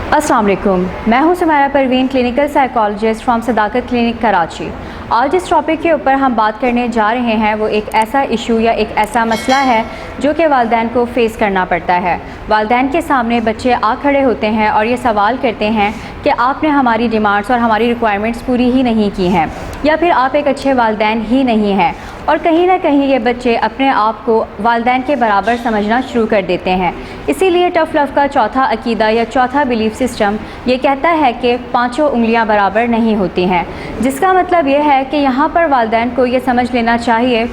अस्सलाम वालेकुम, मैं हूं Sumaira Parveen, clinical psychologist from Sadaqat clinic Karachi. आज जिस टॉपिक के ऊपर हम बात करने जा रहे हैं वो एक ऐसा इशू या एक ऐसा मसला है जो कि वालिदैन को फ़ेस करना पड़ता है। वालिदैन के सामने बच्चे आ खड़े होते हैं और ये सवाल करते हैं कि आपने हमारी डिमांड्स और हमारी रिक्वायरमेंट्स पूरी ही नहीं की हैं, या फिर आप एक अच्छे वालिदैन ही नहीं हैं। और कहीं ना कहीं ये बच्चे अपने आप को वालिदैन के बराबर समझना शुरू कर देते हैं। इसीलिए टफ़ लव का चौथा अकीदा या चौथा बिलीफ सिस्टम ये कहता है कि पांचों उंगलियां बराबर नहीं होती हैं, जिसका मतलब ये है कि यहाँ पर वालिदैन को ये समझ लेना चाहिए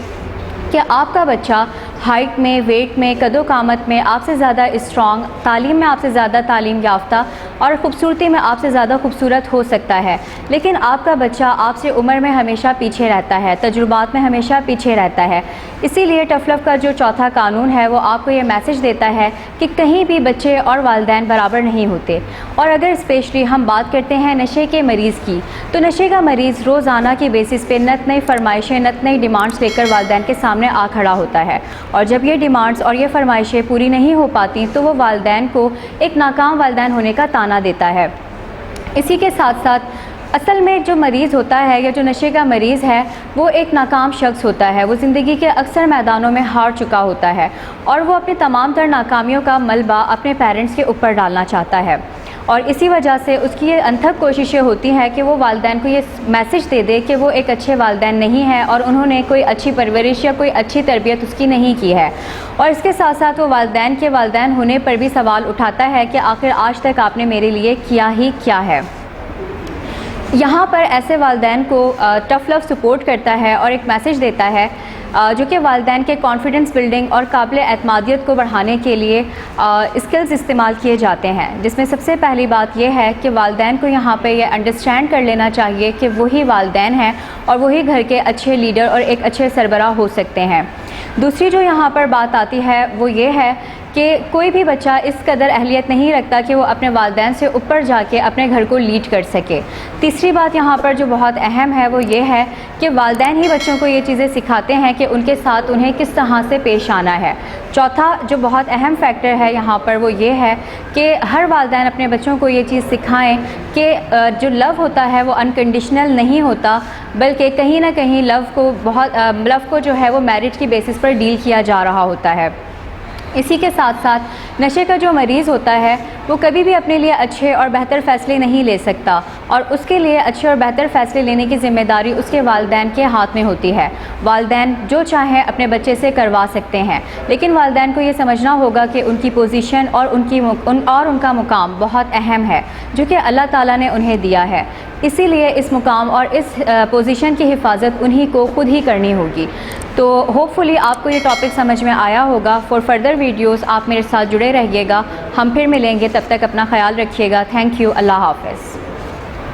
कि आपका बच्चा हाइट में, वेट में, कदो कामत में आपसे ज़्यादा स्ट्रॉन्ग, तालीम में आपसे ज़्यादा तालीम याफ्ता और ख़ूबसूरती में आपसे ज़्यादा खूबसूरत हो सकता है, लेकिन आपका बच्चा आपसे उम्र में हमेशा पीछे रहता है, तजुर्बात में हमेशा पीछे रहता है। इसीलिए टफ़ लव का जो चौथा कानून है वो आपको ये मैसेज देता है कि कहीं भी बच्चे और वालिदैन बराबर नहीं होते। और अगर स्पेशली हम बात करते हैं नशे के मरीज़ की, तो नशे का मरीज़ रोज़ाना की बेसिस पे नत नई फरमाइशें, नत नई डिमांड्स लेकर वालिदैन के सामने आ खड़ा होता है। और जब ये डिमांड्स और ये फरमाइशें पूरी नहीं हो पाती तो वो वालिदैन को एक नाकाम वालिदैन होने का ताना देता है। इसी के साथ साथ असल में जो मरीज़ होता है या जो नशे का मरीज़ है वो एक नाकाम शख्स होता है। वो ज़िंदगी के अक्सर मैदानों में हार चुका होता है और वो अपनी तमाम तर नाकामियों का मलबा अपने पेरेंट्स के ऊपर डालना चाहता है। और इसी वजह से उसकी ये अनथक कोशिशें होती हैं कि वो वालिदैन को ये मैसेज दे दे कि वो एक अच्छे वालिदैन नहीं है और उन्होंने कोई अच्छी परवरिश या कोई अच्छी तरबियत उसकी नहीं की है। और इसके साथ साथ वो वालिदैन के वालिदैन होने पर भी सवाल उठाता है कि आखिर आज तक आपने मेरे लिए किया ही क्या है। यहाँ पर ऐसे वालिदैन को टफ़ लव सपोर्ट करता है और एक मैसेज देता है जो कि वालिदैन के कॉन्फिडेंस बिल्डिंग और काबिल एतमादियत को बढ़ाने के लिए स्किल्स इस्तेमाल किए जाते हैं, जिसमें सबसे पहली बात यह है कि वालिदैन को यहाँ पे ये अंडरस्टैंड कर लेना चाहिए कि वही वालिदैन हैं और वही घर के अच्छे लीडर और एक अच्छे सरबराह हो सकते हैं। दूसरी जो यहाँ पर बात आती है वो ये है कि कोई भी बच्चा इस कदर अहलियत नहीं रखता कि वो अपने वालिदैन से ऊपर जाके अपने घर को लीड कर सके। तीसरी बात यहाँ पर जो बहुत अहम है वो ये है कि वालिदैन ही बच्चों को ये चीज़ें सिखाते हैं कि उनके साथ उन्हें किस तरह से पेश आना है। चौथा जो बहुत अहम फैक्टर है यहाँ पर वो ये है कि हर वालिदैन अपने बच्चों को ये चीज़ सिखाएं कि जो लव होता है वो अनकंडीशनल नहीं होता, बल्कि कहीं ना कहीं लव को जो है वो मेरिट की बेसिस पर डील किया जा रहा होता है। इसी के साथ साथ नशे का जो मरीज़ होता है वो कभी भी अपने लिए अच्छे और बेहतर फ़ैसले नहीं ले सकता और उसके लिए अच्छे और बेहतर फ़ैसले लेने की ज़िम्मेदारी उसके वालिदैन के हाथ में होती है। वालिदैन जो चाहें अपने बच्चे से करवा सकते हैं, लेकिन वालिदैन को ये समझना होगा कि उनकी पोजीशन और उनका मुकाम बहुत अहम है जो कि अल्लाह ताला ने उन्हें दिया है। इसीलिए इस मुकाम और इस पोजीशन की हिफाजत उन्हीं को खुद ही करनी होगी। तो होपफुली आपको ये टॉपिक समझ में आया होगा। फॉर फर्दर वीडियोस आप मेरे साथ जुड़े रहिएगा। हम फिर मिलेंगे, तब तक अपना ख्याल रखिएगा। Thank you. अल्लाह हाफ़िज़।